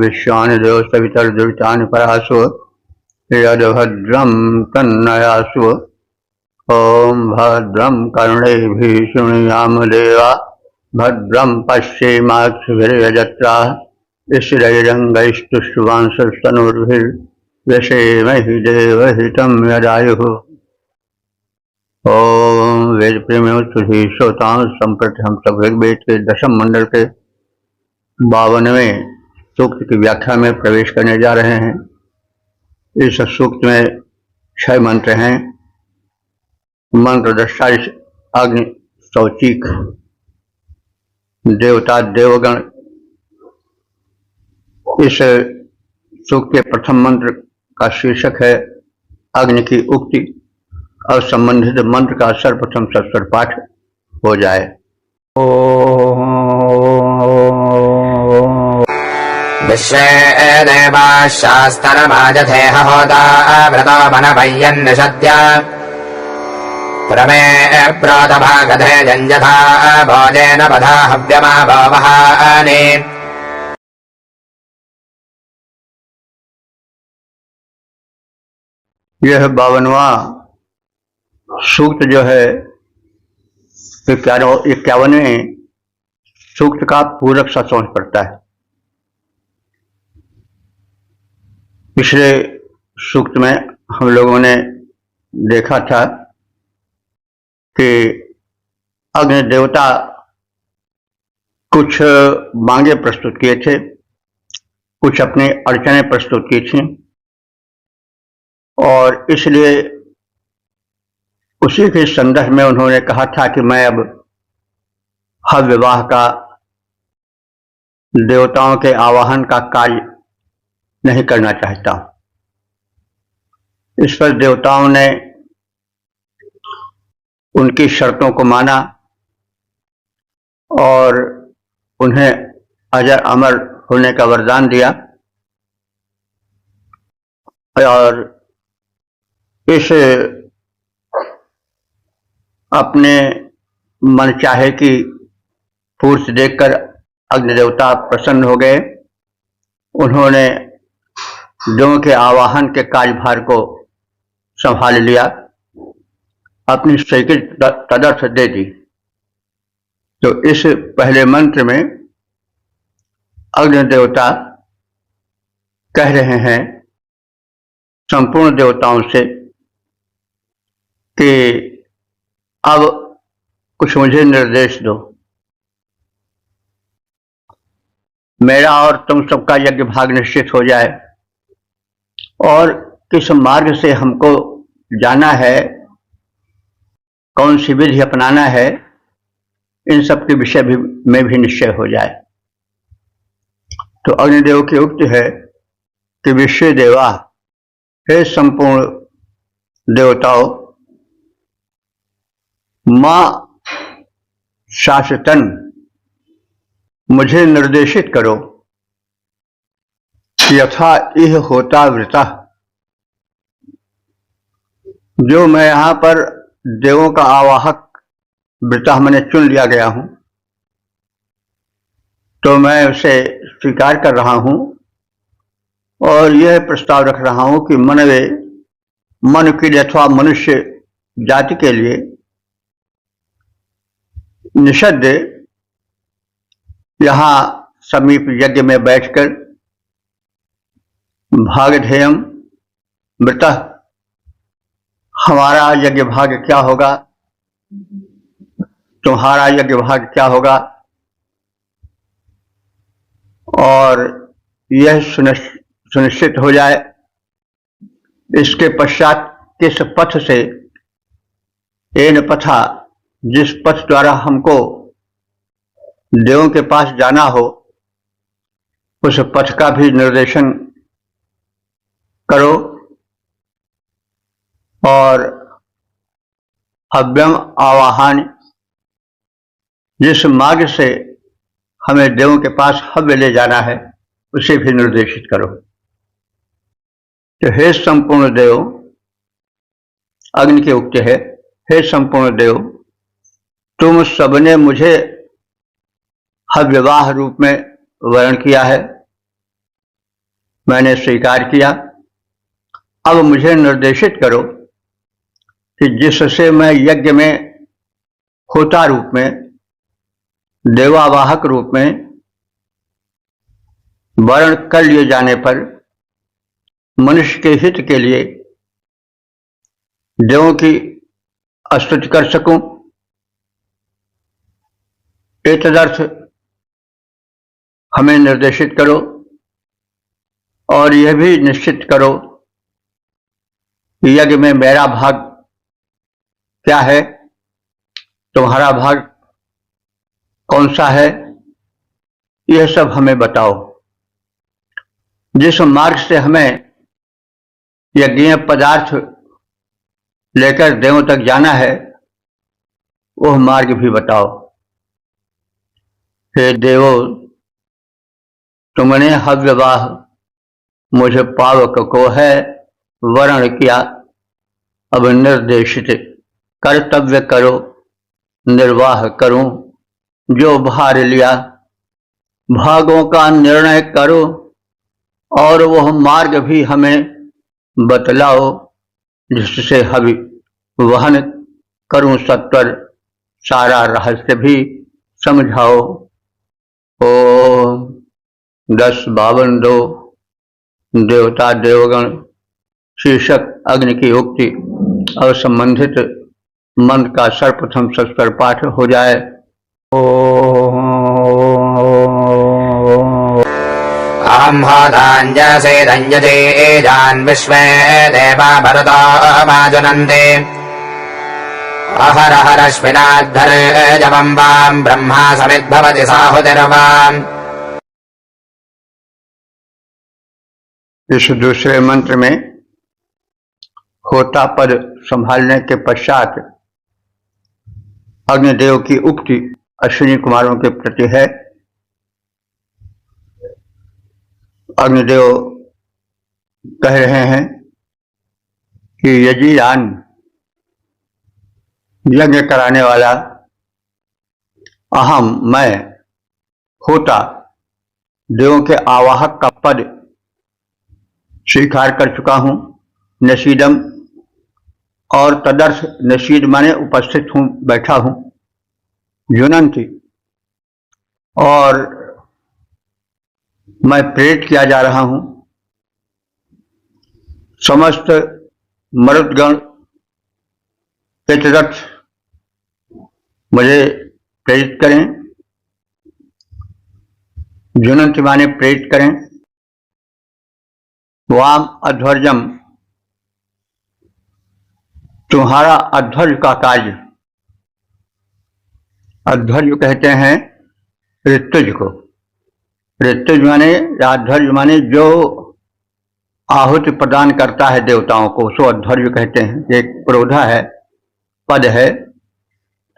विश्वानि देव सवितर्दुरितानि परासु यद्भद्रं तन्नयासु। ओम भद्रं कर्णेभिः शृणुयाम देवा भद्रं पश्येमाक्षभिर्यजत्राः स्थिरैरङ्गैस्तुष्टुवांसस्तनूर्भिर्व्यसेमहि देवहितं यदायुः। ओम वेद प्रेमियों तुझी श्रोताओं संप्रति हम सब ऋग्वेद के दशम मंडल के 52वें सूक्त की व्याख्या में प्रवेश करने जा रहे हैं। इस सूक्त में 6 मंत्र हैं। मंत्र दृष्टा अग्नि सौचिक देवता देवगण। इस सूक्त के प्रथम मंत्र का शीर्षक है अग्नि की उक्ति और संबंधित मंत्र का सर्वप्रथम सत्स्वर पाठ हो जाए। विश्वे देवाः शास्त्रमाजथे होता व्रतो मनभय्यन् निषद्य प्रमे प्रोतभागधे जञ्जथा भोजेन पधा हव्यमा भवहानि। यह 52वां सूक्त जो है 51वें सूक्त का पूरक सत्संग पड़ता है। पिछले सूक्त में हम लोगों ने देखा था कि अग्नि देवता कुछ मांगे प्रस्तुत किए थे, कुछ अपनी अड़चने प्रस्तुत की थी और इसलिए उसी के संदर्भ में उन्होंने कहा था कि मैं अब हर विवाह का देवताओं के आवाहन का कार्य नहीं करना चाहता। इस पर देवताओं ने उनकी शर्तों को माना और उन्हें अजर अमर होने का वरदान दिया और इस अपने मन चाहे की पूर्ति देखकर अग्निदेवता प्रसन्न हो गए। उन्होंने देवों के आवाहन के कार्यभार को संभाल लिया, अपनी स्वीकृति तदर्थ दे दी। तो इस पहले मंत्र में अग्निदेवता कह रहे हैं संपूर्ण देवताओं से कि अब कुछ मुझे निर्देश दो, मेरा और तुम सबका यज्ञ भाग निश्चित हो जाए और किस मार्ग से हमको जाना है, कौन सी विधि अपनाना है, इन सब के विषय में भी निश्चय हो जाए। तो अग्निदेव की उक्ति है कि विश्व देवा, हे संपूर्ण देवताओं, मां शाश्वतन मुझे निर्देशित करो यथा इह होता वृता। जो मैं यहां पर देवों का आवाहक वृता मैंने चुन लिया गया हूं, तो मैं उसे स्वीकार कर रहा हूं और यह प्रस्ताव रख रहा हूं कि मन के लिए अथवा मनुष्य जाति के लिए निषद्ध यहां समीप यज्ञ में बैठकर भागधेयम मृतः, हमारा यज्ञ भाग क्या होगा, तुम्हारा यज्ञ भाग क्या होगा, और यह सुनिश्चित हो जाए। इसके पश्चात किस पथ से, एन पथा, जिस पथ द्वारा हमको देवों के पास जाना हो, उस पथ का भी निर्देशन करो और हव्यम आवाहन, जिस मार्ग से हमें देवों के पास हव्य ले जाना है, उसे भी निर्देशित करो। तो हे संपूर्ण देव, अग्नि की उक्ति है, हे संपूर्ण देव, तुम सबने मुझे हव्यवाह रूप में वर्ण किया है मैंने स्वीकार किया। अब मुझे निर्देशित करो कि जिससे मैं यज्ञ में होता रूप में, देवावाहक रूप में वर्ण कर लिए जाने पर मनुष्य के हित के लिए देवों की स्तुति कर सकूं। एतदर्थ हमें निर्देशित करो और यह भी निश्चित करो कि यज्ञ में मेरा भाग क्या है, तुम्हारा भाग कौन सा है, यह सब हमें बताओ। जिस मार्ग से हमें यज्ञीय पदार्थ लेकर देवों तक जाना है वह मार्ग भी बताओ। हे देवो, तुमने हव्यवाह मुझे पावक को है वर्ण किया, अब निर्देशित कर्तव्य करो, निर्वाह करूं जो भार लिया, भागों का निर्णय करो और वह मार्ग भी हमें बतलाओ जिससे हवि वहन करूं सत्वर, सारा रहस्य भी समझाओ। ओम 10-52 देवता देवगण शीर्षक अग्नि की उक्ति और संबंधित मंत्र का सर्वप्रथम सस्वर पाठ हो जाए। अहं होताञ्जसे दञ्जते एजान् विश्वे देवा भरतो माजुनन्ते अहरहरश्विनाद्धर्जवं वां ब्रह्मा समिद्भवति साहुतिर्वाम्। इस दूसरे मंत्र में होता पद संभालने के पश्चात अग्निदेव की उक्ति अश्विनी कुमारों के प्रति है। अग्निदेव कह रहे हैं कि यजीरान, यज्ञ कराने वाला, अहम मैं, होता देवों के आवाहक का पद स्वीकार कर चुका हूं, नसीदम, और तदर्थ नसीद माने उपस्थित हूं, बैठा हूं, जुनंती, और मैं प्रेरित किया जा रहा हूं। समस्त मरुदगण के तदर्थ मुझे प्रेरित करें, जुनंती माने प्रेरित करें। वाम अध्वर्जम, तुम्हारा अध्वर्य का कार्य, अध्वर्य कहते हैं ऋतुज को, ऋतुज माने अध्वर्य माने जो आहुति प्रदान करता है देवताओं को, उसको अध्वर्य कहते हैं। एक प्रोधा है, पद है।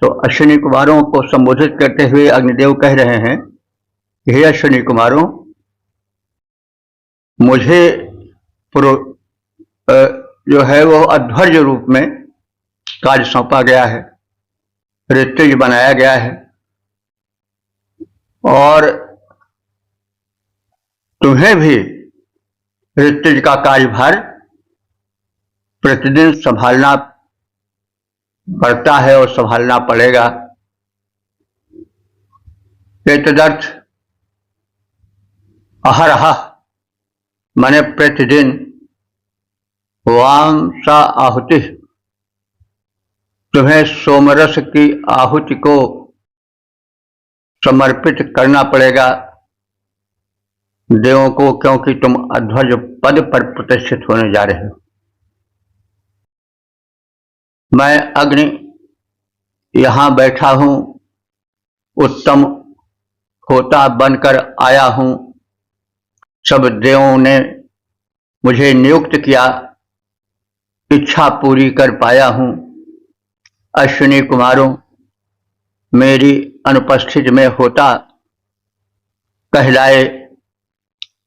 तो अश्विनी कुमारों को संबोधित करते हुए अग्निदेव कह रहे हैं, हे अश्विनी कुमारों, मुझे जो है वो अध्वर्य रूप में कार्य सौंपा गया है, ऋतुज बनाया गया है, और तुम्हें भी ऋतुज का कार्यभार प्रतिदिन संभालना पड़ता है और संभालना पड़ेगा। एतदर्थ अहरह माने प्रतिदिन, वाम सा आहुति, तुम्हें सोमरस की आहुति को समर्पित करना पड़ेगा देवों को, क्योंकि तुम अध्वर्य पद पर प्रतिष्ठित होने जा रहे हो। मैं अग्नि यहां बैठा हूं, उत्तम होता बनकर आया हूं। सब देवों ने मुझे नियुक्त किया, इच्छा पूरी कर पाया हूं। अश्विनी कुमारों, मेरी अनुपस्थिति में होता कहलाए,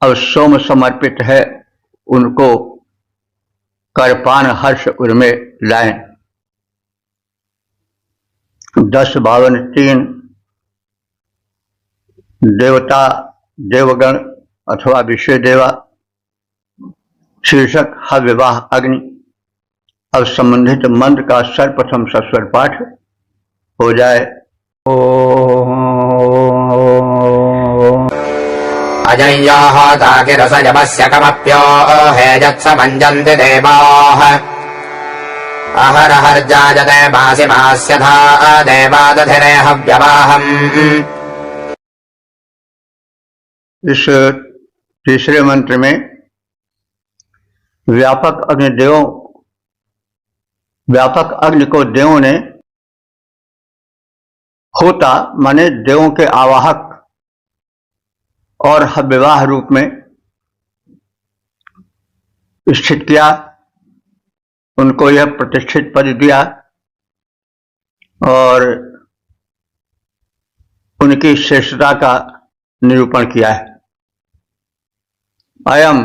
अब सोम समर्पित है, उनको करपान हर्ष उर्मे लाएं। 10-52 देवता देवगण अथवा विश्व देवा शीर्षक हविवाह अग्नि। अब संबंधित मंत्र का सर्वप्रथम सस्वर पाठ हो जाए। अजय्यो होताकिरसयमस्य कमप्यो हेजत्स मञ्जन्ति देवाः अहरहर्जायते मासि मास्यथा देवादधिरे हव्यवाहम्। इस तीसरे मंत्र में व्यापक अग्नि को देवों ने होता माने देवों के आवाहक और हव्यवाह रूप में स्थित किया, उनको यह प्रतिष्ठित पद दिया और उनकी श्रेष्ठता का निरूपण किया है। अयम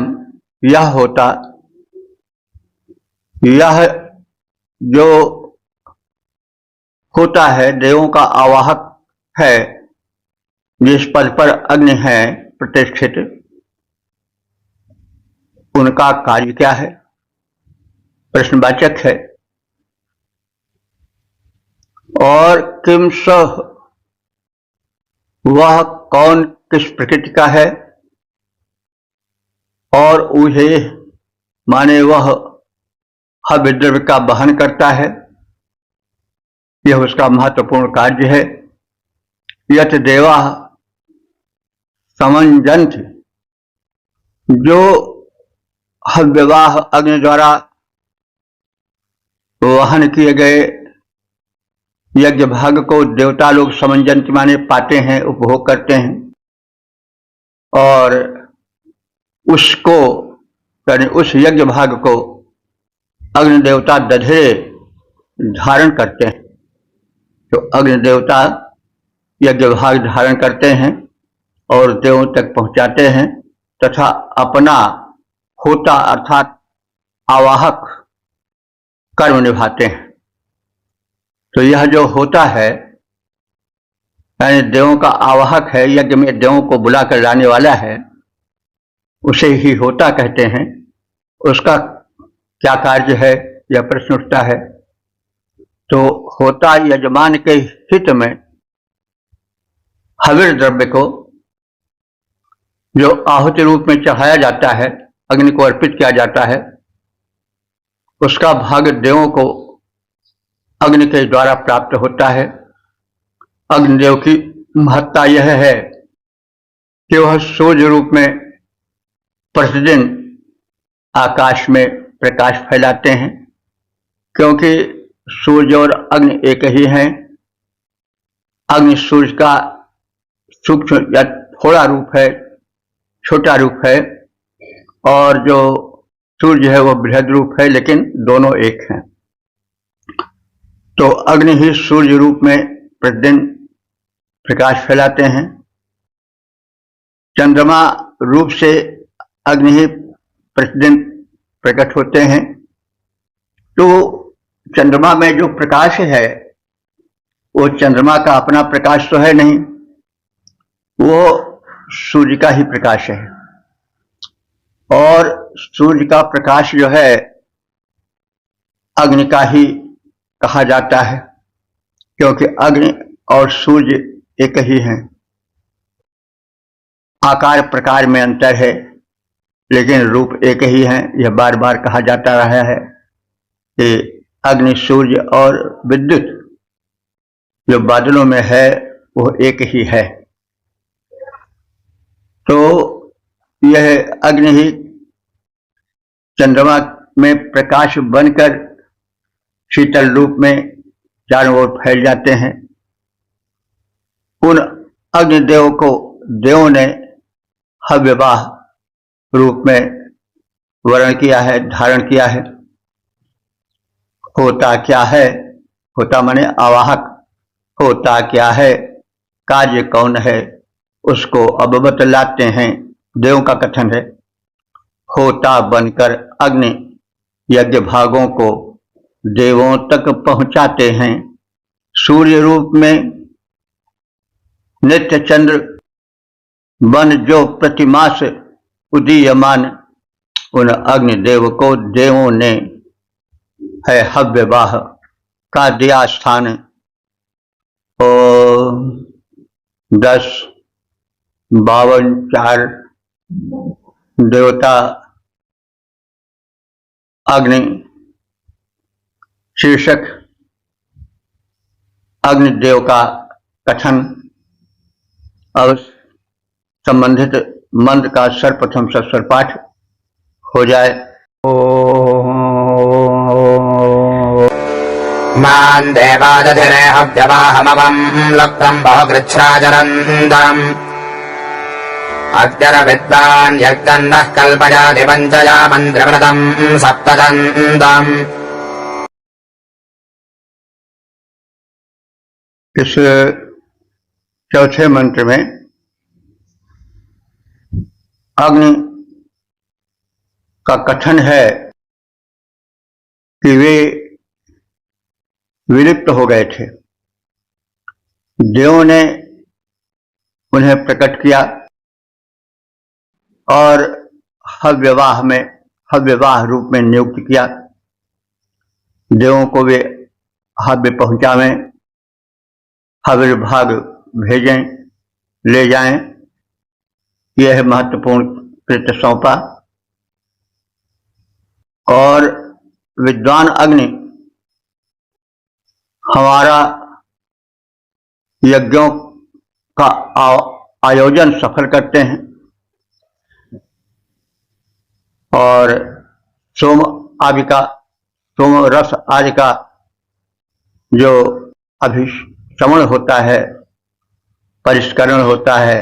यह होता, यह जो होता है देवों का आवाहक है, जिस पद पर अग्नि है प्रतिष्ठित, उनका कार्य क्या है? प्रश्नवाचक है। और किम सह, वह कौन किस प्रकृति का है, और उहे माने वह हव्य द्रव्य का वहन करता है, यह उसका महत्वपूर्ण कार्य है। यत देवा समंजंत, जो हव्यवाह अग्नि द्वारा वहन किए गए यज्ञ भाग को देवता लोग समंजंत माने पाते हैं, उपभोग करते हैं, और उसको यानी उस यज्ञ भाग को अग्नि देवता दधे धारण करते हैं। तो अग्नि देवता यज्ञ भाग धारण करते हैं और देवों तक पहुंचाते हैं तथा अपना होता अर्थात आवाहक कर्म निभाते हैं। तो यह जो होता है यानी देवों का आवाहक है, यज्ञ में देवों को बुलाकर लाने वाला है, उसे ही होता कहते हैं। उसका क्या कार्य है, यह प्रश्न उठता है। तो होता यजमान के हित में हविर द्रव्य को जो आहुति रूप में चढ़ाया जाता है, अग्नि को अर्पित किया जाता है, उसका भाग देवों को अग्नि के द्वारा प्राप्त होता है। अग्निदेव की महत्ता यह है कि वह सूर्य रूप में प्रतिदिन आकाश में प्रकाश फैलाते हैं, क्योंकि सूर्य और अग्नि एक ही हैं। अग्नि सूर्य का सूक्ष्म या थोड़ा रूप है, छोटा रूप है, और जो सूर्य है वह बृहद रूप है, लेकिन दोनों एक हैं। तो अग्नि ही सूर्य रूप में प्रतिदिन प्रकाश फैलाते हैं। चंद्रमा रूप से अग्नि ही प्रतिदिन प्रकट होते हैं। तो चंद्रमा में जो प्रकाश है वो चंद्रमा का अपना प्रकाश तो है नहीं, वो सूर्य का ही प्रकाश है। और सूर्य का प्रकाश जो है अग्नि का ही कहा जाता है, क्योंकि अग्नि और सूर्य एक ही हैं। आकार प्रकार में अंतर है, लेकिन रूप एक ही है। यह बार बार कहा जाता रहा है कि अग्नि, सूर्य और विद्युत जो बादलों में है वो एक ही है। तो यह अग्नि ही चंद्रमा में प्रकाश बनकर शीतल रूप में चारों ओर फैल जाते हैं। उन अग्निदेव को देवों ने हव्यवाह रूप में वर्ण किया है, धारण किया है। होता क्या है? होता माने आवाहक। होता क्या है, कार्य कौन है, उसको अब बतलाते हैं। देवों का कथन है, होता बनकर अग्नि यज्ञ भागों को देवों तक पहुंचाते हैं। सूर्य रूप में नित्य चंद्र बन जो प्रतिमास उदीयमान उन अग्निदेव को देवों ने है हव्यवाह का दिया स्थान। ओम 10 52 4 देवता अग्नि शीर्षक अग्निदेव का कथन। अब संबंधित मंत्र का सर्वप्रथम सस्वर पाठ हो जाए। मान देवादधिरे हव्यवाहमवम् लब्धम् बहुकृच्छ्राजनन्दम् अद्यर विद्वान् यज्ञन्नः कल्पयाति पञ्चया मन्त्रव्रतम् सप्तदन्तम्। इस चौथे मंत्र में अग्नि का कथन है कि वे विलुप्त हो गए थे। देवों ने उन्हें प्रकट किया और हव्यवाह रूप में नियुक्त किया। देवों को वे हव्य पहुंचावें, हव्य भाग भेजें, ले जाएं, यह महत्वपूर्ण कृत्य सौंपा। और विद्वान अग्नि हमारा यज्ञों का आयोजन सफल करते हैं और सोम रस आदि का जो अभिशमन होता है, परिष्करण होता है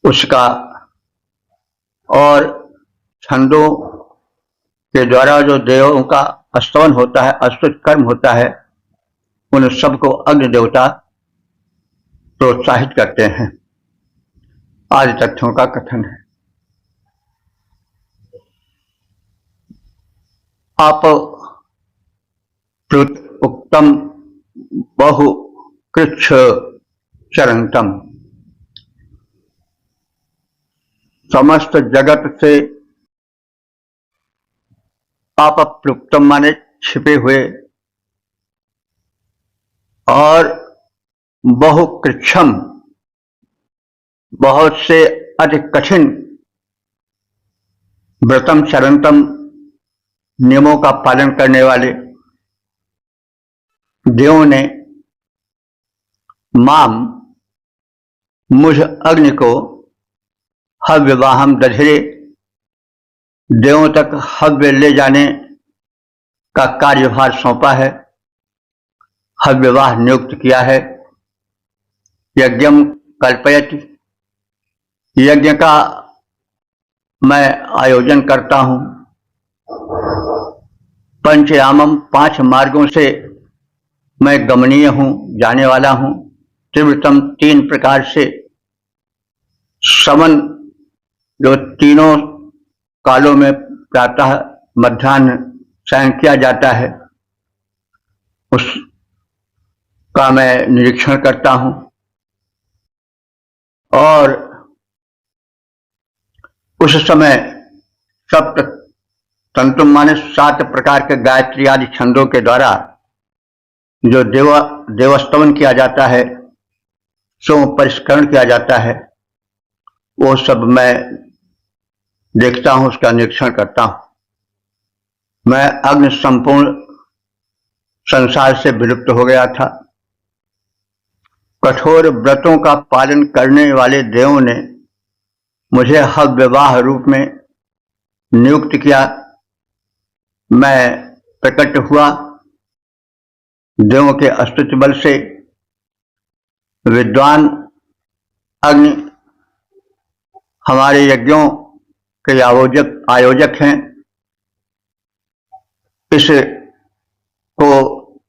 उसका, और छंदों के द्वारा जो देवों का स्तवन होता है, स्तुति कर्म होता है, उन सबको अग्नि देवता प्रोत्साहित करते हैं। आदि तथ्यों का कथन है। आप उत्तम बहु कृच्छ चरंतम, समस्त जगत से अपप्लुप्तम माने छिपे हुए और बहुकृच्छम बहुत से अति कठिन, व्रतम चरंतम नियमों का पालन करने वाले देवों ने माम मुझ अग्नि को हव्यवाहम दधिरे देवों तक हव्य ले जाने का कार्यभार सौंपा है, हव्यवाह नियुक्त किया है। यज्ञम कल्पयति, यज्ञ का मैं आयोजन करता हूं। पंचयामम 5 मार्गों से मैं गमनीय हूं, जाने वाला हूं। त्रिवृतम 3 प्रकार से समन जो तीनों कालों में प्रातः मध्याह्न सायं किया जाता है उसका मैं निरीक्षण करता हूं। और उस समय सप्त तंतु माने 7 प्रकार के गायत्री आदि छंदों के द्वारा जो देवस्तवन किया जाता है, सोम परिष्करण किया जाता है, वो सब मैं देखता हूं, उसका निरीक्षण करता हूं। मैं अग्नि संपूर्ण संसार से विलुप्त हो गया था। कठोर व्रतों का पालन करने वाले देवों ने मुझे हव्यवाह रूप में नियुक्त किया। मैं प्रकट हुआ। देवों के स्तुति बल से विद्वान अग्नि हमारे यज्ञों के आयोजक हैं। इस को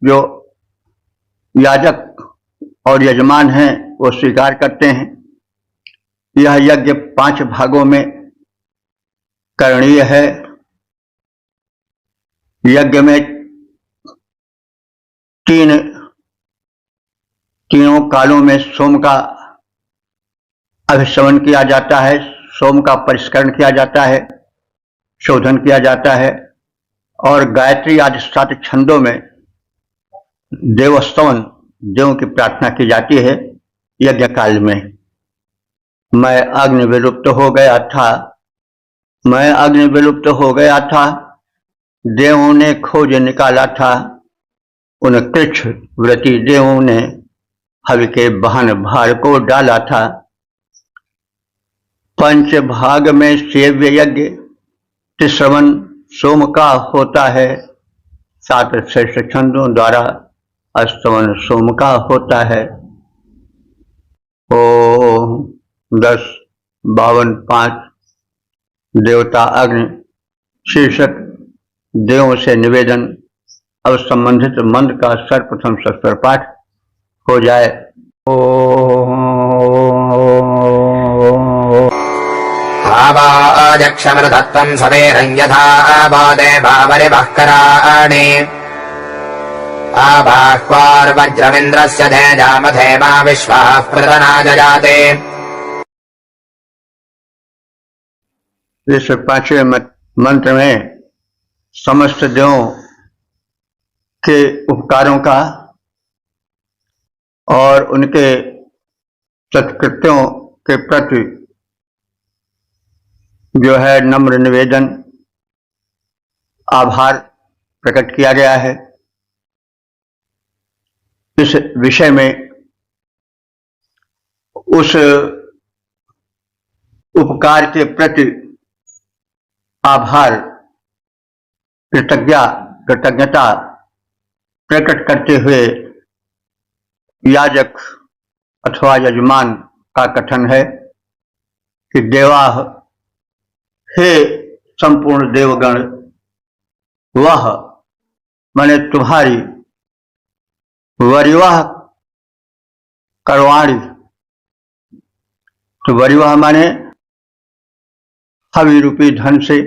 जो याजक और यजमान हैं वो स्वीकार करते हैं। यह यज्ञ 5 भागों में करणीय है। यज्ञ में तीनों कालों में सोम का अभिशमन किया जाता है। सोम का परिष्करण किया जाता है, शोधन किया जाता है और गायत्री आदि 7 छंदों में देवस्तवन, देवों की प्रार्थना की जाती है यज्ञ काल में। मैं अग्नि विलुप्त हो गया था, मैं अग्नि विलुप्त हो गया था, देवों ने खोज निकाला था, उन कृच्छ व्रती देवों ने हवि के बहन भार को डाला था। पंच भाग में सेव्य यज्ञ त्रिश्रवण सोम का होता है, 7 श्रेष्ठ छंदों द्वारा अस्तवन सोम का होता है। ओम 10, 52, 5 देवता अग्नि शीर्षक देवों से निवेदन। अब संबंधित मंत्र का सर्वप्रथम सस्वर पाठ हो जाए। भावाजक्षमृतत्वं सवेरं यथा बादे भावरिवः कराणि आबाह्वार्वज्रमिन्द्रस्य तेजामधेमा विश्वाः प्रतनाजजाते। इस 5वें मंत्र में समस्त देवों के उपकारों का और उनके सत्कृत्यों के प्रति जो है नम्र निवेदन, आभार प्रकट किया गया है। इस विषय में उस उपकार के प्रति आभार, कृतज्ञता प्रकट करते हुए याजक अथवा यजमान का कथन है कि देवाः, हे संपूर्ण देवगण, वह माने तुम्हारी वरिवाह करवाणी। तो वरिवाह माने हवि रूपी धन से,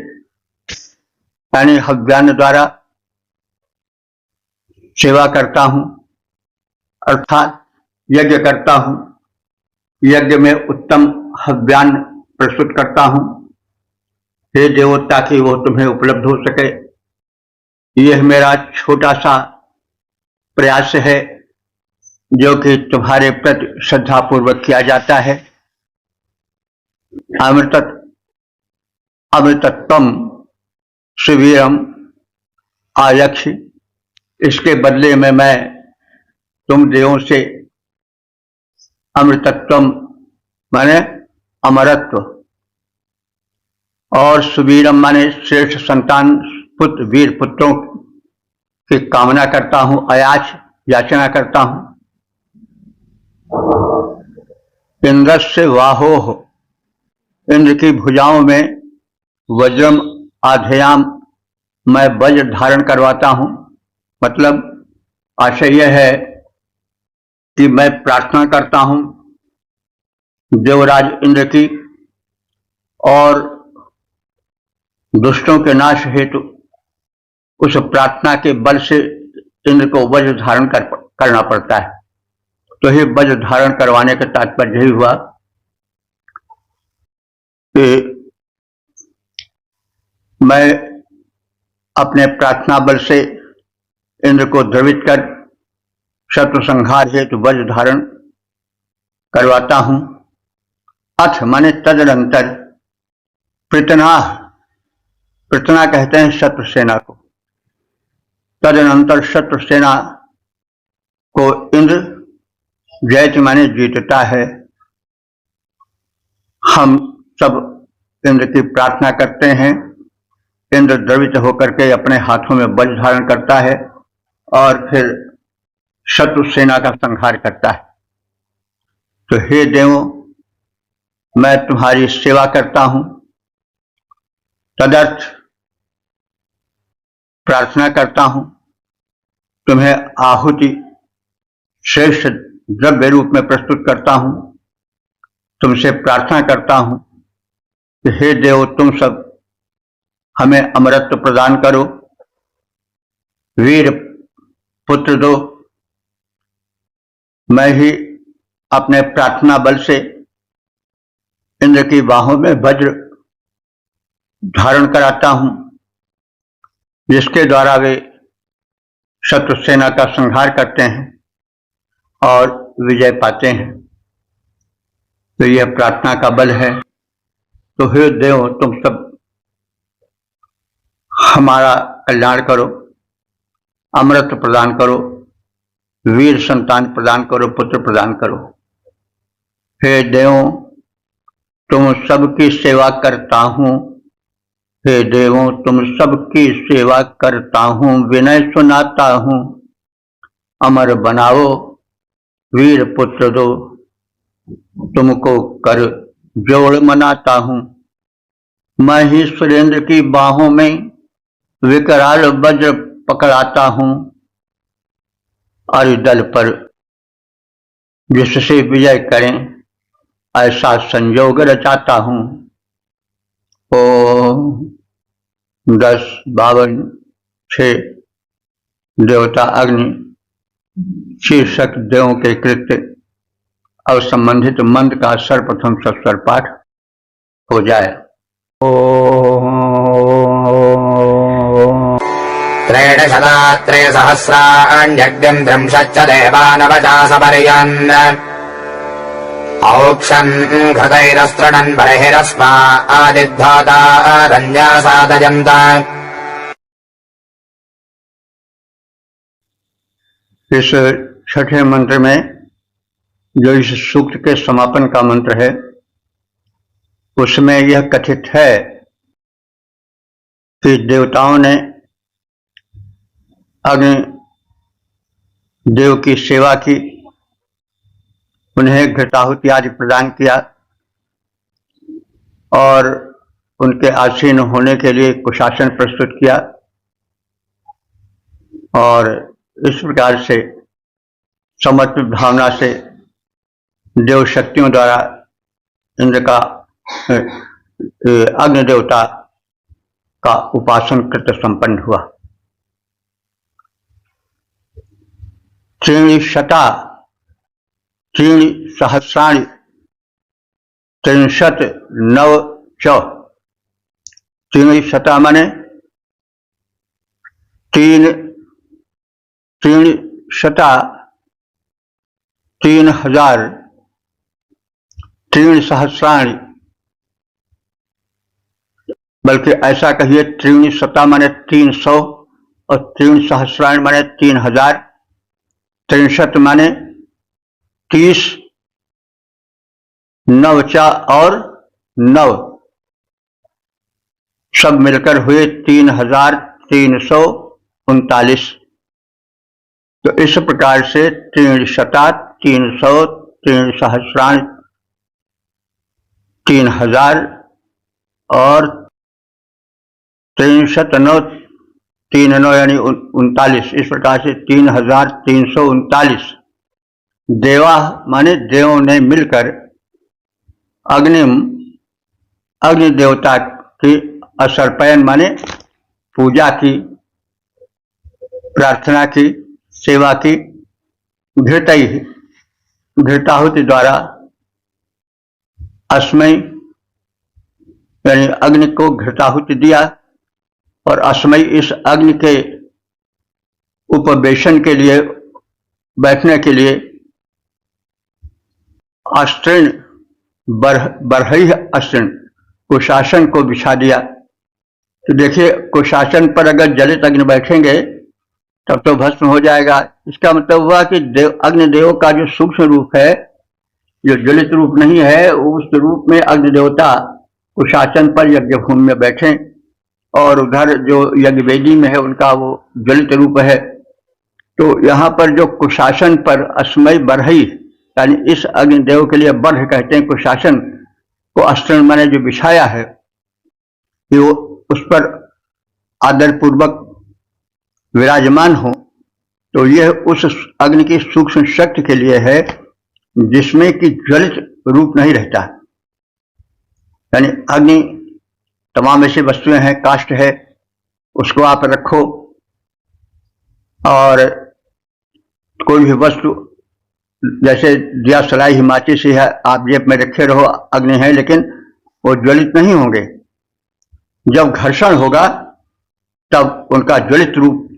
यानी हव्यान्न द्वारा सेवा करता हूं, अर्थात यज्ञ करता हूं, यज्ञ में उत्तम हव्यान्न प्रस्तुत करता हूं। हे देवता की वो तुम्हें उपलब्ध हो सके, यह मेरा छोटा सा प्रयास है जो कि तुम्हारे प्रति श्रद्धापूर्वक किया जाता है। अमृतत्वम शिवीरम आयक्ष, इसके बदले में मैं तुम देवों से अमृतत्वम माने अमरत्व और सुवीरम माने श्रेष्ठ संतान पुत्र वीर पुत्रों की कामना करता हूं, अयाच याचना करता हूं। इंद्र से वाहोह, इंद्र की भुजाओं में वज्रम आधयाम, मैं वज्र धारण करवाता हूं। मतलब आशय यह है कि मैं प्रार्थना करता हूं देवराज इंद्र की, और दुष्टों के नाश हेतु उस प्रार्थना के बल से इंद्र को वज्र धारण करना पड़ता है। तो ही वज्र धारण करवाने का तात्पर्य यही हुआ कि मैं अपने प्रार्थना बल से इंद्र को द्रवित कर शत्रु संहार हेतु वज्र धारण करवाता हूं। अथ माने तदनंतर, पृतना कहते हैं शत्रु सेना को, तदनंतर शत्रु सेना को इंद्र जयति माने जीतता है। हम सब इंद्र की प्रार्थना करते हैं, इंद्र द्रवित होकर के अपने हाथों में वज्र धारण करता है और फिर शत्रु सेना का संहार करता है। तो हे देवों, मैं तुम्हारी सेवा करता हूं, तदर्थ प्रार्थना करता हूं, तुम्हें आहुति श्रेष्ठ द्रव्य रूप में प्रस्तुत करता हूं, तुमसे प्रार्थना करता हूं कि हे देव, तुम सब हमें अमरत्व प्रदान करो, वीर पुत्र दो। मैं ही अपने प्रार्थना बल से इंद्र की बाहों में वज्र धारण कराता हूं, जिसके द्वारा वे शत्रु सेना का संहार करते हैं और विजय पाते हैं। तो यह प्रार्थना का बल है। तो हे देव, तुम सब हमारा कल्याण करो, अमृत प्रदान करो, वीर संतान प्रदान करो, पुत्र प्रदान करो। हे देवों, तुम सबकी सेवा करता हूं। हे देवों, तुम सबकी सेवा करता हूं, विनय सुनाता हूं। अमर बनाओ, वीर पुत्र दो, तुमको कर जोड़ मनाता हूं। मैं ही सुरेंद्र की बाहों में विकराल वज्र पकड़ाता हूं, अरिदल पर जिससे विजय करें ऐसा संयोग रचाता हूं। ओ 10, 52, 6 देवता अग्नि शीर्षक देवों के कृत्य और संबंधित मंत्र का सर्वप्रथम सस्वर पाठ हो जाए। त्रयशतात्रयसहस्राण्यग्निम् 30 देवानवचासपर्यन् औक्षन् घृतैरस्तृणन् बर्हिरस्मा आदिद्धाता रन्यासादयन्त। इस छठे मंत्र में जो इस सूक्त के समापन का मंत्र है, उसमें यह कथित है कि देवताओं ने अग्नि देव की सेवा की, उन्हें घृताहुति आदि प्रदान किया और उनके आसीन होने के लिए कुशासन प्रस्तुत किया, और इस प्रकार से समर्पित भावना से देव शक्तियों द्वारा इंद्र का अग्नि देवता का उपासन कृत्य संपन्न हुआ। त्रीणि शता त्रीणि सहस्राणि 39 त्रीणि शता माने त्रीणि शता 3000, त्रीणि सहस्राणि, बल्कि ऐसा कहिए त्रीणि शता माने 300 और त्रीणि सहस्राणि माने 3000, 63 माने 30, 9 और 9 सब मिलकर हुए 3339। तो इस प्रकार से त्रीणि शता 300, त्रीणि सहस्राणि 3000 और 309 39 यानी 39, इस प्रकार से 3339 देवा माने देवों ने मिलकर अग्नि देवता की असर्पयन माने पूजा की, प्रार्थना की, सेवा की, घृताहुति द्वारा अस्मय यानी अग्नि को घृताहुति दिया, और अस्मय इस अग्नि के उपवेशन के लिए, बैठने के लिए अस्त्रीण बरहई अस्त्रीण कुशासन को बिछा दिया। तो देखिए, कुशासन पर अगर जलित अग्नि बैठेंगे तब तो भस्म हो जाएगा। इसका मतलब हुआ कि अग्निदेव का जो सूक्ष्म रूप है, जो ज्वलित रूप नहीं है, उस रूप में अग्निदेवता कुशासन पर यज्ञ भूमि में बैठे, और उधर जो यज्ञ वेदी में है उनका वो ज्वलित रूप है। तो यहाँ पर जो कुशासन पर अस्मय बरहई यानी इस अग्निदेव के लिए बर्ह कहते हैं, कुशासन को अस्त्रण माने जो बिछाया है, कि वो उस पर आदर पूर्वक विराजमान हो। तो यह उस अग्नि की सूक्ष्म शक्ति के लिए है जिसमें कि ज्वलित रूप नहीं रहता। यानी अग्नि तमाम ऐसी वस्तुएं हैं, काष्ठ है, उसको आप रखो और कोई भी वस्तु जैसे दिया सलाई ही माचिस ही है, आप जेब में रखे रहो, अग्नि है, लेकिन वो ज्वलित नहीं होंगे। जब घर्षण होगा तब उनका ज्वलित रूप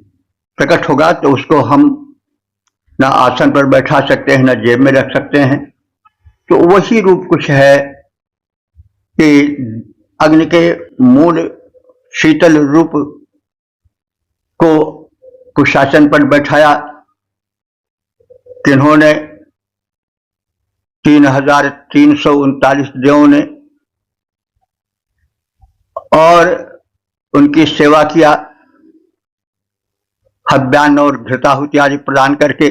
प्रकट होगा, तो उसको हम न आसन पर बैठा सकते हैं, न जेब में रख सकते हैं। तो वही रूप कुछ है कि अग्नि के मूल शीतल रूप को कुशासन पर बैठाया जिन्होंने 3339 देवों ने, और उनकी सेवा किया हव्यान्न और घृताहुति आदि प्रदान करके,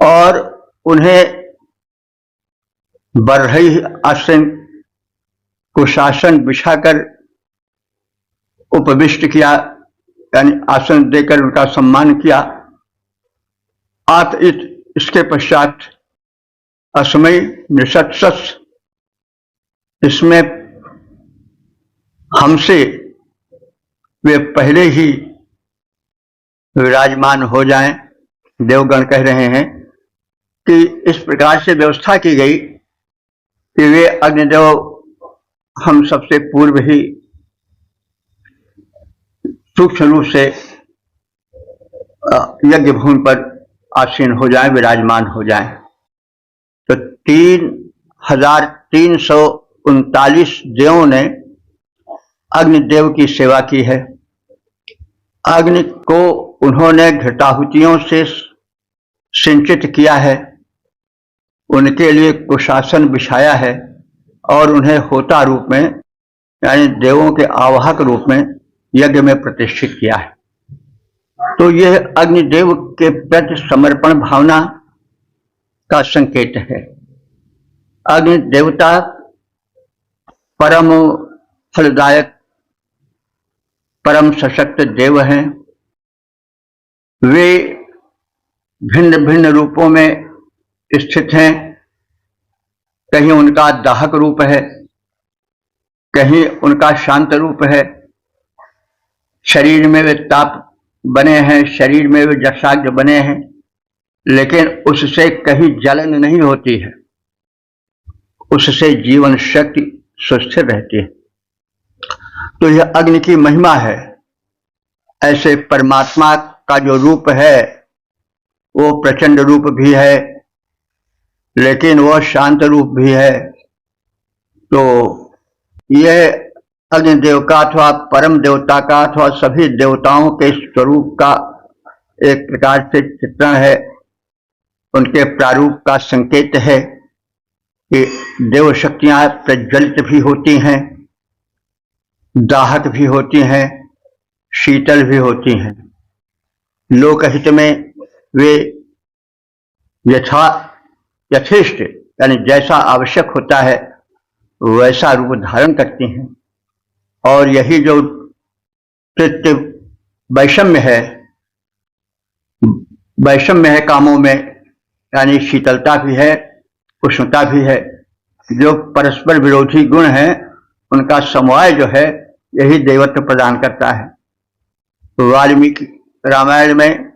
और उन्हें बरहई आसन कुशासन बिछाकर उपविष्ट किया, यानी आसन देकर उनका सम्मान किया। इसके पश्चात अस्मै नृशत्सस, इसमें हमसे वे पहले ही विराजमान हो जाएं। देवगण कह रहे हैं कि इस प्रकार से व्यवस्था की गई कि वे अग्निदेव हम सबसे पूर्व ही सूक्ष्म रूप से यज्ञ भूमि पर आसीन हो जाएं, विराजमान हो जाएं। तो 3339 देवों ने अग्निदेव की सेवा की है। अग्नि को उन्होंने घृताहुतियों से सिंचित किया है, उनके लिए कुशासन बिछाया है, और उन्हें होता रूप में यानी देवों के आवाहक रूप में यज्ञ में प्रतिष्ठित किया है। तो यह अग्निदेव के प्रति समर्पण भावना का संकेत है। अग्नि देवता परम फलदायक, परम सशक्त देव हैं। वे भिन्न भिन्न रूपों में स्थित हैं। कहीं उनका दाहक रूप है, कहीं उनका शांत रूप है। शरीर में वे ताप बने हैं, शरीर में वे जक्षाग्र बने हैं, लेकिन उससे कहीं जलन नहीं होती है, उससे जीवन शक्ति सुस्थिर रहती है। तो यह अग्नि की महिमा है। ऐसे परमात्मा का जो रूप है वो प्रचंड रूप भी है, लेकिन वह शांत रूप भी है। तो यह अग्निदेव का अथवा परम देवता का अथवा सभी देवताओं के स्वरूप का एक प्रकार से चित्रण है, उनके प्रारूप का संकेत है कि देव शक्तियां प्रज्वलित भी होती हैं, दाहक भी होती हैं, शीतल भी होती हैं। लोकहित में वे यथेष्ट यानी जैसा आवश्यक होता है वैसा रूप धारण करती हैं। और यही जो तृतीय वैषम्य है कामों में, यानी शीतलता भी है, उष्णता भी है। जो परस्पर विरोधी गुण हैं उनका समवाय जो है यही देवत्व प्रदान करता है। वाल्मीकि रामायण में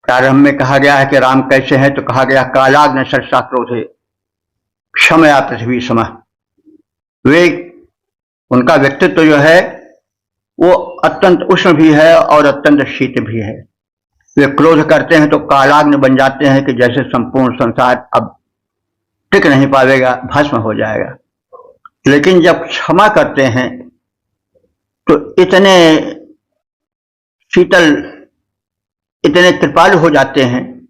प्रारंभ में कहा गया है कि राम कैसे हैं, तो कहा गया कालाग्नि सरसा क्रोधे क्षमया पृथ्वी समः। वे उनका व्यक्तित्व जो है वो अत्यंत उष्ण भी है और अत्यंत शीत भी है। वे क्रोध करते हैं तो कालाग्नि बन जाते हैं कि जैसे संपूर्ण संसार अब टिक नहीं पाएगा, भस्म हो जाएगा। लेकिन जब क्षमा करते हैं तो इतने शीतल, इतने कृपालु हो जाते हैं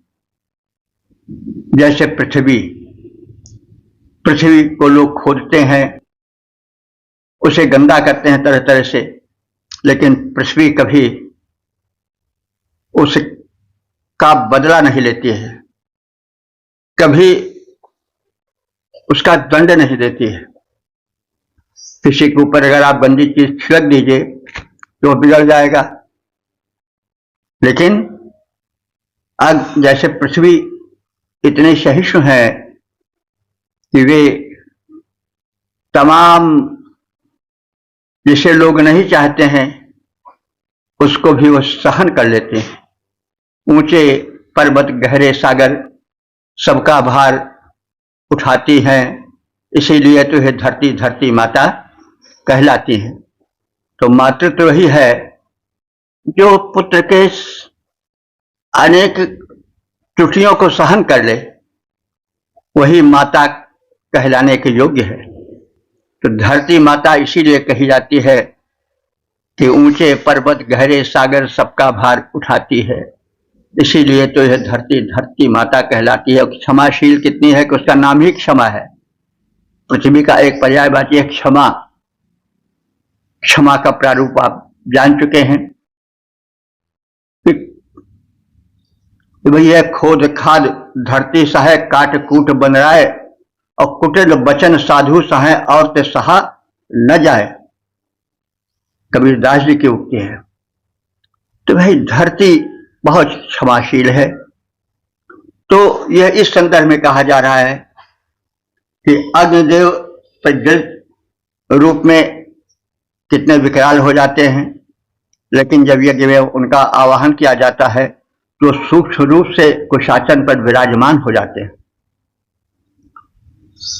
जैसे पृथ्वी को लोग खोदते हैं, उसे गंदा करते हैं तरह तरह से, लेकिन पृथ्वी कभी उसका बदला नहीं लेती है, कभी उसका दंड नहीं देती है। किसी के ऊपर अगर आप गंदी चीज छिड़क दीजिए तो बिगड़ जाएगा, लेकिन अब जैसे पृथ्वी इतने सहिष्णु है कि वे तमाम जिसे लोग नहीं चाहते हैं उसको भी वो सहन कर लेते हैं। ऊंचे पर्वत गहरे सागर सबका भार उठाती हैं, इसीलिए तो यह धरती धरती माता कहलाती है। तो मातृत्व तो वही है जो पुत्र के अनेक त्रुटियों को सहन कर ले, वही माता कहलाने के योग्य है। तो धरती माता इसीलिए कही जाती है कि ऊंचे पर्वत गहरे सागर सबका भार उठाती है, इसीलिए तो यह धरती धरती माता कहलाती है। क्षमाशील कितनी है कि उसका नाम ही क्षमा है। पृथ्वी का एक पर्यायवाची है क्षमा। क्षमा का प्रारूप आप जान चुके हैं कि भैया खोद खाद धरती सहे काट कूट बन राय, और कुटिल बचन साधु सहे और ते सहा न जाए, कबीरदास जी की उक्ति है। तो भाई धरती बहुत क्षमाशील है। तो यह इस संदर्भ में कहा जा रहा है कि अग्निदेव प्रज्वलित रूप में कितने विकराल हो जाते हैं, लेकिन जब यज्ञ में उनका आवाहन किया जाता है तो सूक्ष्म रूप से कुशासन पर विराजमान हो जाते हैं।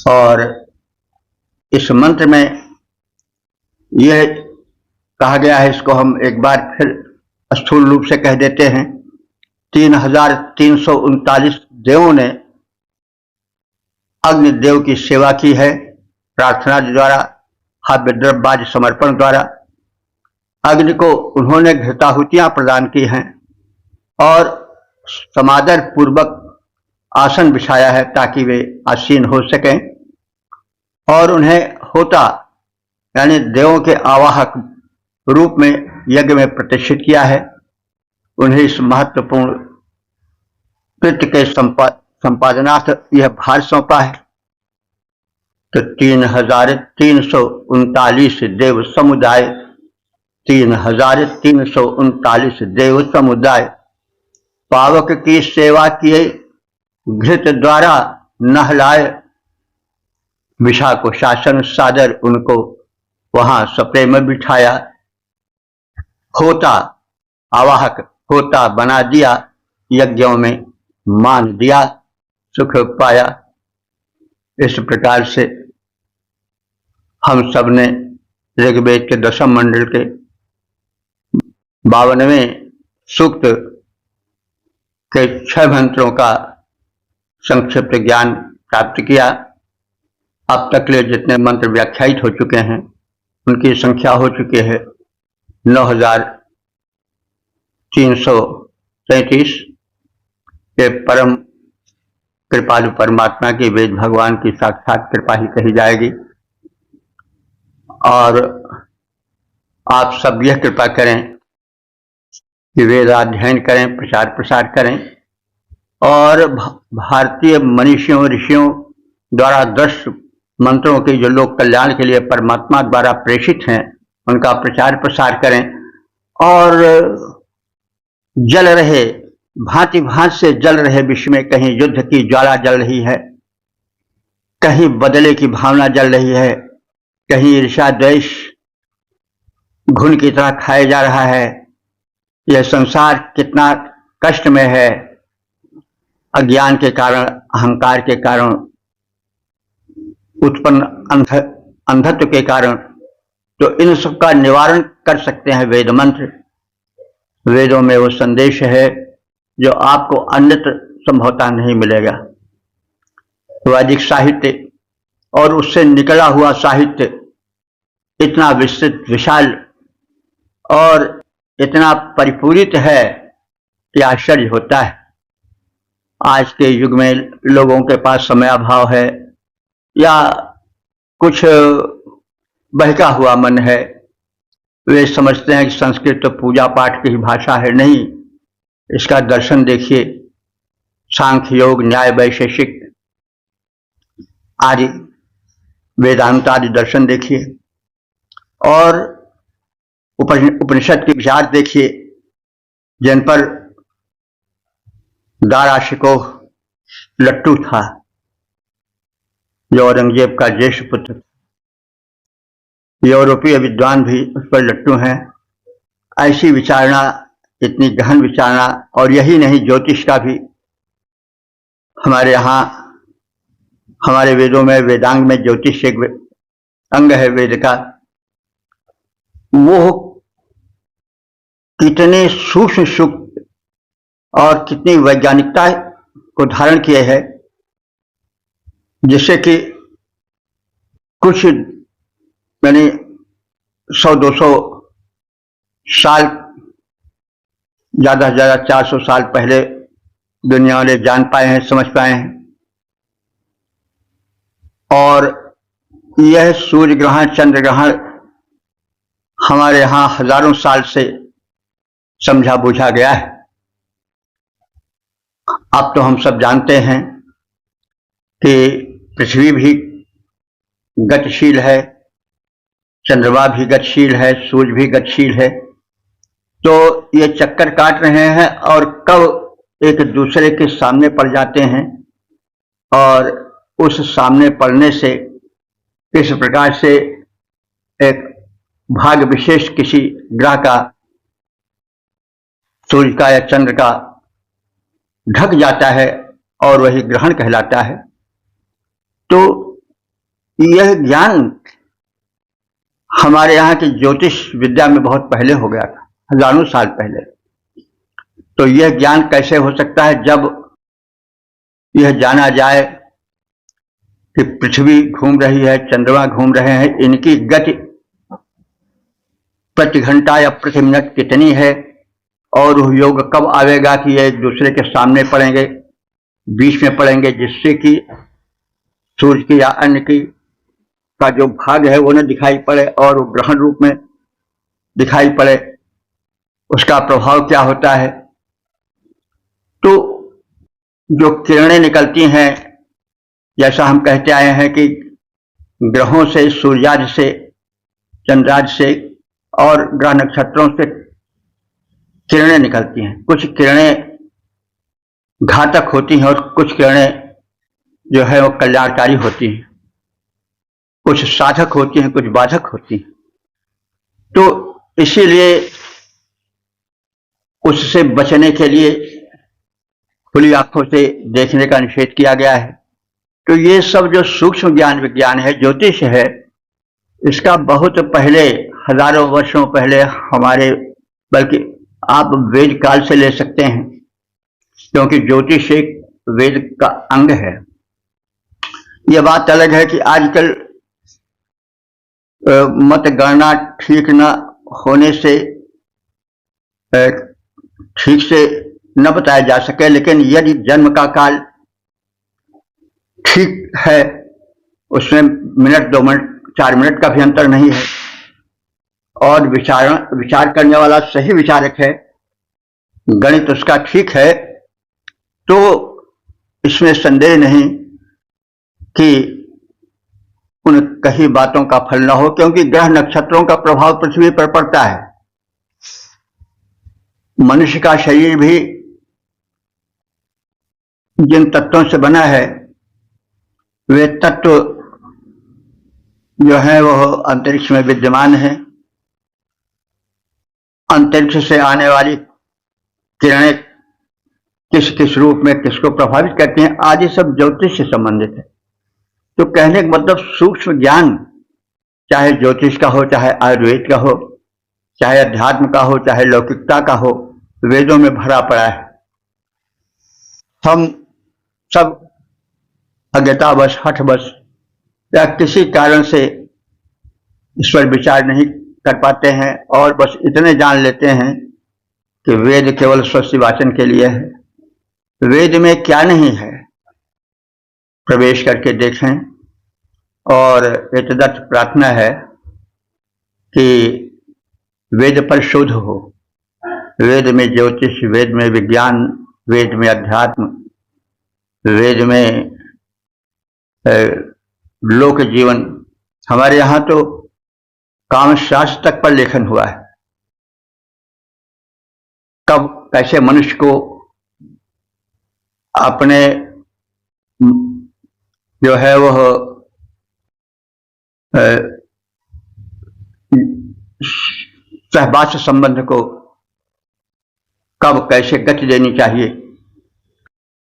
और इस मंत्र में यह कहा गया है, इसको हम एक बार फिर स्थूल रूप से कह देते हैं। 3339 देवों ने अग्निदेव की सेवा की है, प्रार्थना द्वारा, हव्य द्रव्य समर्पण द्वारा। अग्नि को उन्होंने घृताहुतियां प्रदान की हैं और समादर पूर्वक आसन बिछाया है ताकि वे आसीन हो सकें, और उन्हें होता यानी देवों के आवाहक रूप में यज्ञ में प्रतिष्ठित किया है। उन्हें इस महत्वपूर्ण कृत्य के संपादनार्थ यह भार सौंपा है। तो 3339 देव समुदाय, 3339 देव समुदाय पावक की सेवा किए, घृत द्वारा नहलाए, विषा को शासन सादर उनको वहां सप्रेम बिठाया, होता आवाहक होता बना दिया, यज्ञों में मान दिया, सुख पाया। इस प्रकार से हम सब ने ऋग्वेद के 10वें मंडल के 52वें सूक्त के 6 मंत्रों का संक्षिप्त ज्ञान प्राप्त किया। अब तक ले जितने मंत्र व्याख्यायित हो चुके हैं उनकी संख्या हो चुकी है 9333। ये परम कृपालु परमात्मा की, वेद भगवान की साक्षात कृपा ही कही जाएगी। और आप सब यह कृपा करें कि वेद अध्ययन करें, प्रचार प्रसार करें, और भारतीय मनीषियों ऋषियों द्वारा 10 मंत्रों के जो लोक कल्याण के लिए परमात्मा द्वारा प्रेषित हैं उनका प्रचार प्रसार करें। और जल रहे भांति भांति से जल रहे विश्व में कहीं युद्ध की ज्वाला जल रही है, कहीं बदले की भावना जल रही है, कहीं ईर्ष्या द्वेष घुन की तरह खाया जा रहा है। यह संसार कितना कष्ट में है, अज्ञान के कारण, अहंकार के कारण, उत्पन्न अंधत्व के कारण। तो इन सब का निवारण कर सकते हैं वेद मंत्र। वेदों में वो संदेश है जो आपको अन्यत्र संभवतः नहीं मिलेगा। वैदिक साहित्य और उससे निकला हुआ साहित्य इतना विस्तृत, विशाल और इतना परिपूरित है कि आश्चर्य होता है। आज के युग में लोगों के पास समय अभाव है या कुछ बहका हुआ मन है, वे समझते हैं कि संस्कृत तो पूजा पाठ की ही भाषा है। नहीं, इसका दर्शन देखिए, सांख्य योग न्याय वैशेषिक आदि वेदांत आदि दर्शन देखिए, और उपनिषद के विचार देखिए जिन पर दारा शिकोह लट्टू था, जो औरंगजेब का ज्येष्ठ पुत्र था। यूरोपीय विद्वान भी उस पर लट्टू हैं। ऐसी विचारणा इतनी गहन विचारना। और यही नहीं, ज्योतिष का भी हमारे यहाँ, हमारे वेदों में, वेदांग में ज्योतिष एक अंग है वेद का। वो कितने सूक्ष्म सूक्ष्म और कितनी वैज्ञानिकता को धारण किए है, जिससे कि कुछ यानी 100-200 साल, ज्यादा से ज्यादा 400 साल पहले दुनिया वाले जान पाए हैं, समझ पाए हैं। और यह सूर्य ग्रहण, चंद्र ग्रहण हमारे यहां हजारों साल से समझा बूझा गया है। अब तो हम सब जानते हैं कि पृथ्वी भी गतिशील है, चंद्रमा भी गतिशील है, सूर्य भी गतिशील है। तो ये चक्कर काट रहे हैं और कब एक दूसरे के सामने पड़ जाते हैं, और उस सामने पड़ने से किस प्रकार से एक भाग विशेष किसी ग्रह का, सूर्य का या चंद्र का ढक जाता है और वही ग्रहण कहलाता है। तो यह ज्ञान हमारे यहाँ की ज्योतिष विद्या में बहुत पहले हो गया था, हजारों साल पहले। तो यह ज्ञान कैसे हो सकता है जब यह जाना जाए कि पृथ्वी घूम रही है, चंद्रमा घूम रहे हैं, इनकी गति प्रति घंटा या प्रति मिनट कितनी है, और वह योग कब आवेगा कि ये एक दूसरे के सामने पड़ेंगे, बीच में पड़ेंगे, जिससे कि सूर्य की या अन्य की का जो भाग है वो न दिखाई पड़े और वो ग्रहण रूप में दिखाई पड़े, उसका प्रभाव क्या होता है। तो जो किरणें निकलती हैं, जैसा हम कहते आए हैं कि ग्रहों से, सूर्याज से, चंद्राज से और ग्रह नक्षत्रों से किरणें निकलती हैं। कुछ किरणें घातक होती हैं और कुछ किरणें जो है वो कल्याणकारी होती हैं, कुछ साधक होती हैं, कुछ बाधक होती हैं। तो इसीलिए उससे बचने के लिए खुली आंखों से देखने का निषेध किया गया है। तो ये सब जो सूक्ष्म ज्ञान विज्ञान है, ज्योतिष है, इसका बहुत पहले, हजारों वर्षों पहले हमारे, बल्कि आप वेद काल से ले सकते हैं, क्योंकि ज्योतिष एक वेद का अंग है। यह बात अलग है कि आजकल मत गणना ठीक न होने से ठीक से न बताया जा सके, लेकिन यदि जन्म का काल ठीक है, उसमें मिनट, 2 मिनट, 4 मिनट का भी अंतर नहीं है, और विचार करने वाला सही विचारक है, गणित उसका ठीक है, तो इसमें संदेह नहीं कि उन कही बातों का फल न हो, क्योंकि ग्रह नक्षत्रों का प्रभाव पृथ्वी पर पड़ता है। मनुष्य का शरीर भी जिन तत्वों से बना है, वे तत्व जो है वह अंतरिक्ष में विद्यमान है। अंतरिक्ष से आने वाली किरणें किस किस रूप में किसको प्रभावित करती हैं, आदि सब ज्योतिष से संबंधित है। तो कहने का मतलब सूक्ष्म ज्ञान, चाहे ज्योतिष का हो, चाहे आयुर्वेद का हो, चाहे अध्यात्म का हो, चाहे लौकिकता का हो, वेदों में भरा पड़ा है। हम सब अज्ञतावश, हठवश या किसी कारण से इस पर विचार नहीं कर पाते हैं, और बस इतने जान लेते हैं कि वेद केवल स्वस्ति वाचन के लिए है। वेद में क्या नहीं है, प्रवेश करके देखें। और एतदर्थ प्रार्थना है कि वेद पर शोध हो, वेद में ज्योतिष, वेद में विज्ञान, वेद में अध्यात्म, वेद में लोक जीवन। हमारे यहाँ तो कामशास्त्र तक पर लेखन हुआ है, कब कैसे मनुष्य को अपने जो है वह सहवास संबंध को कब कैसे गति देनी चाहिए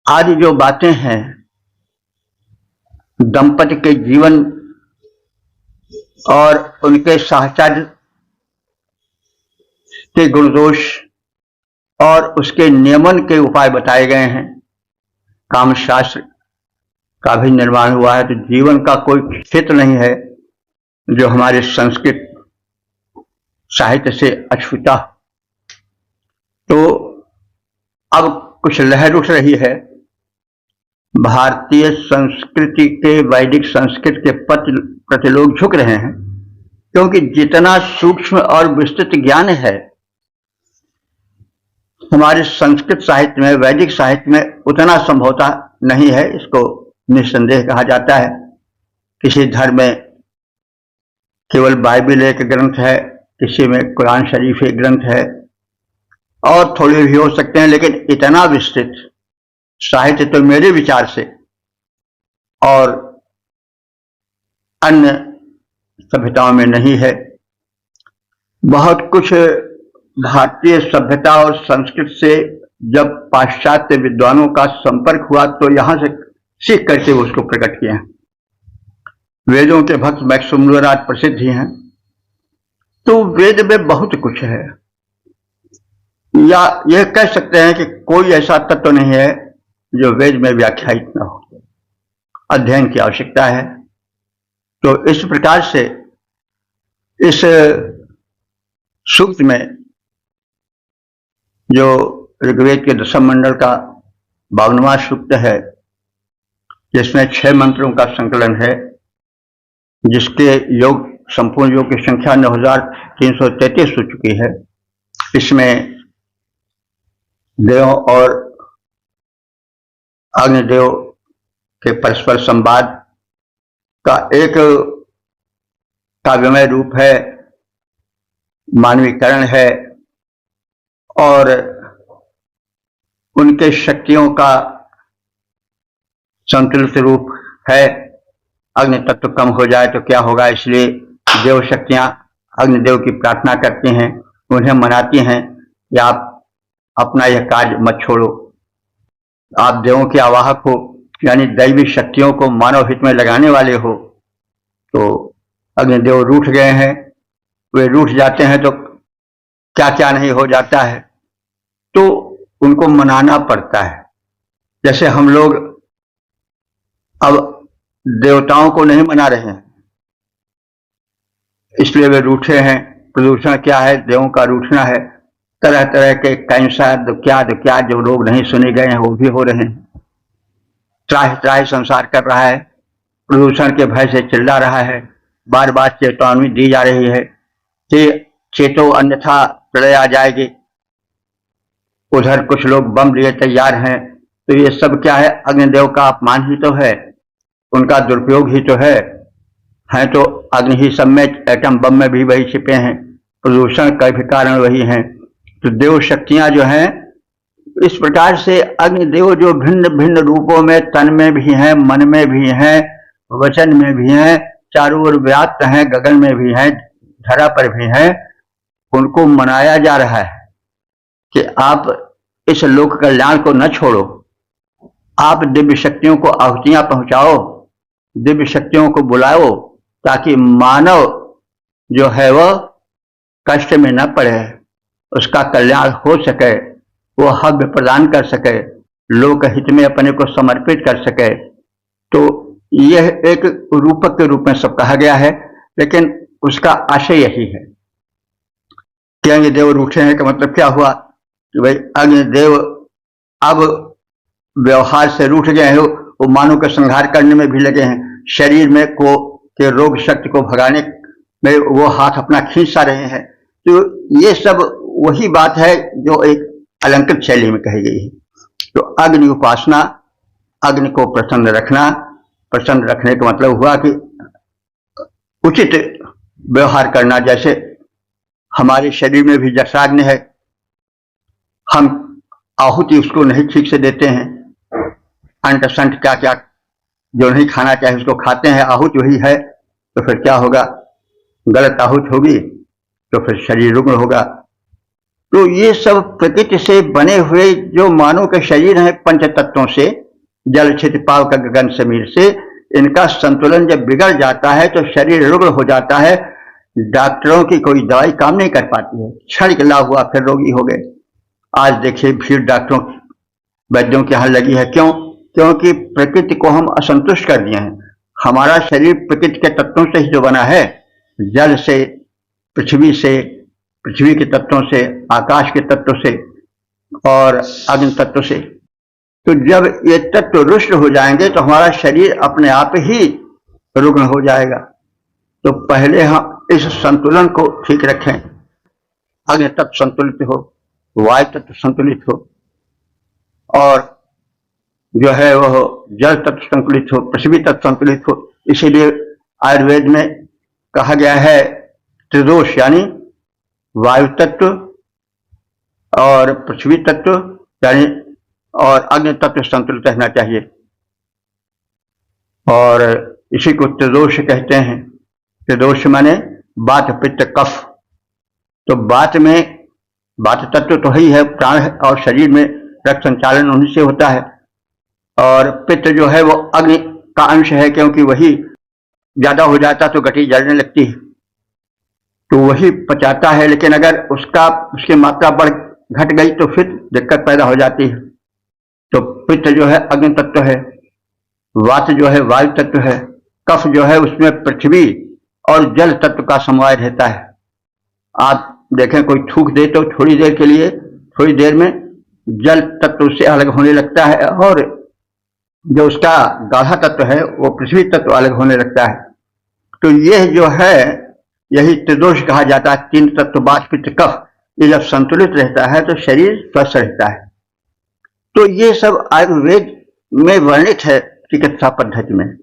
आदि जो बातें हैं दंपति के जीवन और उनके साहचर्य के गुणदोष और उसके नियमन के उपाय बताए गए हैं। कामशास्त्र का भी निर्माण हुआ है। तो जीवन का कोई क्षेत्र नहीं है जो हमारे संस्कृत साहित्य से अछूता। तो अब कुछ लहर उठ रही है, भारतीय संस्कृति के वैदिक संस्कृत के प्रति लोग झुक रहे हैं, क्योंकि जितना सूक्ष्म और विस्तृत ज्ञान है हमारे संस्कृत साहित्य में, वैदिक साहित्य में, उतना संभवतः नहीं है। इसको निस्संदेह कहा जाता है। किसी धर्म में केवल बाइबल एक ग्रंथ है, किसी में कुरान शरीफ एक ग्रंथ है, और थोड़े भी हो सकते हैं, लेकिन इतना विस्तृत साहित्य तो मेरे विचार से और अन्य सभ्यताओं में नहीं है। बहुत कुछ भारतीय सभ्यता और संस्कृत से जब पाश्चात्य विद्वानों का संपर्क हुआ तो यहां से सीख करके उसको प्रकट किए हैं। वेदों के भक्त मैक्समुलर आज प्रसिद्ध ही हैं। तो वेद में बहुत कुछ है, या यह कह सकते हैं कि कोई ऐसा तत्व नहीं है जो वेद में व्याख्यायित न हो। अध्ययन की आवश्यकता है। तो इस प्रकार से इस सूक्त में जो ऋग्वेद के दशम मंडल का 52वां सूक्त है, जिसमें 6 मंत्रों का संकलन है, जिसके योग संपूर्ण योग की संख्या 9333 हो चुकी है। इसमें देवों और अग्निदेव के परस्पर संवाद का एक काव्यमय रूप है, मानवीकरण है, और उनके शक्तियों का संतुलित रूप है। अग्नि तत्व कम हो जाए तो क्या होगा, इसलिए देव शक्तियां अग्निदेव की प्रार्थना करती हैं, उन्हें मनाती हैं कि आप अपना यह कार्य मत छोड़ो, आप देवों के आवाहक हो, यानी दैवी शक्तियों को मानव हित में लगाने वाले हो। तो अग्निदेव रूठ गए हैं, वे रूठ जाते हैं तो क्या क्या नहीं हो जाता है, तो उनको मनाना पड़ता है। जैसे हम लोग अब देवताओं को नहीं मना रहे हैं, इसलिए वे रूठे हैं। प्रदूषण क्या है, देवों का रूठना है। तरह तरह के कैंसर क्या जो रोग नहीं सुने गए हैं वो भी हो रहे हैं। त्राहि त्राहि संसार कर रहा है, प्रदूषण के भय से चिल्ला रहा है, बार बार चेतावनी दी जा रही है कि चेतो अन्यथा प्रलय आ जाएगी। उधर कुछ लोग बम लिए तैयार हैं। तो ये सब क्या है, अग्निदेव का अपमान ही तो है, उनका दुरुपयोग ही तो है तो अग्नि ही सब में, एटम बम में भी वही छिपे हैं, प्रदूषण का भी कारण वही है। तो देव शक्तियां जो हैं, इस प्रकार से अग्निदेव जो भिन्न भिन्न रूपों में, तन में भी हैं, मन में भी हैं, वचन में भी हैं, चारों ओर व्याप्त हैं, गगन में भी हैं, धरा पर भी हैं, उनको मनाया जा रहा है कि आप इस लोक कल्याण को न छोड़ो, आप दिव्य शक्तियों को आहुतियां पहुंचाओ, दिव्य शक्तियों को बुलाओ, ताकि मानव जो है वह कष्ट में न पड़े, उसका कल्याण हो सके, वो हव्य प्रदान कर सके, लोक हित में अपने को समर्पित कर सके। तो यह एक रूपक के रूप में सब कहा गया है, लेकिन उसका आशय यही है कि अग्निदेव रूठे हैं का मतलब क्या हुआ कि भाई अग्निदेव अब व्यवहार से रूठ गए हैं, वो मानव का संहार करने में भी लगे हैं, शरीर में के रोग शक्ति को भगाने में वो हाथ अपना खींच सा रहे हैं। तो ये सब वही बात है जो एक अलंकृत शैली में कही गई है। तो अग्नि उपासना, अग्नि को प्रसन्न रखना, प्रसन्न रखने का मतलब हुआ कि उचित व्यवहार करना। जैसे हमारे शरीर में भी जठराग्नि है, हम आहुति उसको नहीं ठीक से देते हैं, अंट संट क्या क्या जो नहीं खाना चाहिए उसको खाते हैं, आहुति वही है, तो फिर क्या होगा, गलत आहुति होगी तो फिर शरीर रुग्ण होगा। तो ये सब प्रकृति से बने हुए जो मानव के शरीर हैं पंच तत्वों से, जल क्षिति पावक गगन समीर से, इनका संतुलन जब बिगड़ जाता है तो शरीर रुग्ण हो जाता है। डॉक्टरों की कोई दवाई काम नहीं कर पाती है, क्षणिक लाभ हुआ फिर रोगी हो गए। आज देखिए भीड़ डॉक्टरों वैद्यों के यहाँ लगी है। क्यों? क्योंकि प्रकृति को हम असंतुष्ट कर दिए हैं। हमारा शरीर प्रकृति के तत्वों से ही जो बना है, जल से, पृथ्वी से, पृथ्वी के तत्वों से, आकाश के तत्व से और अग्नि तत्व से। तो जब ये तत्व रुष्ट हो जाएंगे तो हमारा शरीर अपने आप ही रुग्ण हो जाएगा। तो पहले हम इस संतुलन को ठीक रखें। अग्नि तत्व संतुलित हो, वायु तत्व संतुलित हो, और जो है वह जल तत्व संतुलित हो, पृथ्वी तत्व संतुलित हो। इसीलिए आयुर्वेद में कहा गया है त्रिदोष, यानी वायु तत्व और पृथ्वी तत्व यानी और अग्नि तत्व संतुलित रहना चाहिए, और इसी को त्रिदोष कहते हैं। त्रिदोष माने वात पित्त कफ। तो वात में वात तत्व तो ही है, प्राण है, और शरीर में रक्त संचालन उन्हीं से होता है। और पित्त जो है वो अग्नि का अंश है, क्योंकि वही ज्यादा हो जाता तो गति जलने लगती है, तो वही पचाता है। लेकिन अगर उसकी मात्रा बढ़ घट गई तो फिर दिक्कत पैदा हो जाती है। तो पित्त जो है अग्नि तत्व है, वात जो है वायु तत्व है, कफ जो है उसमें पृथ्वी और जल तत्व का समवाय रहता है। आप देखें कोई थूक दे तो थोड़ी देर के लिए, थोड़ी देर में जल तत्व उससे अलग होने लगता है, और जो उसका गाढ़ा तत्व है वो पृथ्वी तत्व अलग होने लगता है। तो यह जो है यही त्रिदोष कहा जाता है। तीन तत्व वात पित्त कफ, ये जब संतुलित रहता है तो शरीर स्वस्थ रहता है। तो ये सब आयुर्वेद में वर्णित है चिकित्सा पद्धति में,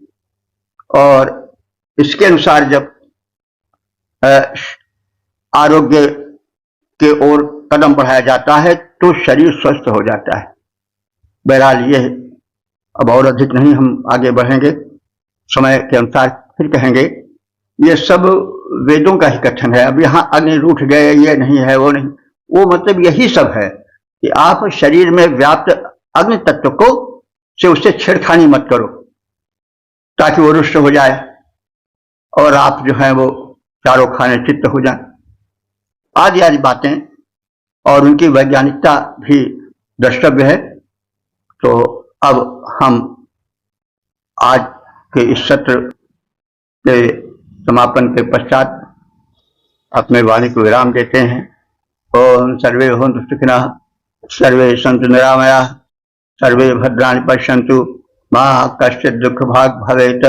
और इसके अनुसार जब आरोग्य के ओर कदम बढ़ाया जाता है तो शरीर स्वस्थ हो जाता है। बहरहाल ये अब और अधिक नहीं हम आगे बढ़ेंगे, समय के अनुसार फिर कहेंगे। ये सब वेदों का ही कथन है। अब यहाँ अग्नि रूठ गए, ये नहीं है, वो नहीं, वो मतलब यही सब है कि आप शरीर में व्याप्त अग्नि तत्व को से उससे छेड़खानी मत करो, ताकि वो रुष्ट हो जाए और आप जो है वो चारों खाने चित्त हो जाए। आदि आदि बातें और उनकी वैज्ञानिकता भी द्रष्टव्य है। तो अब हम आज के इस सत्र के समापन के पश्चात अपने वाणी को विराम देते हैं। ओम सर्वे भवन्तु सुखिनः, सर्वे सन्तु निरामयाः, सर्वे भद्राणि पश्यन्तु, मा कश्चित् दुःख भाग् भवेत्।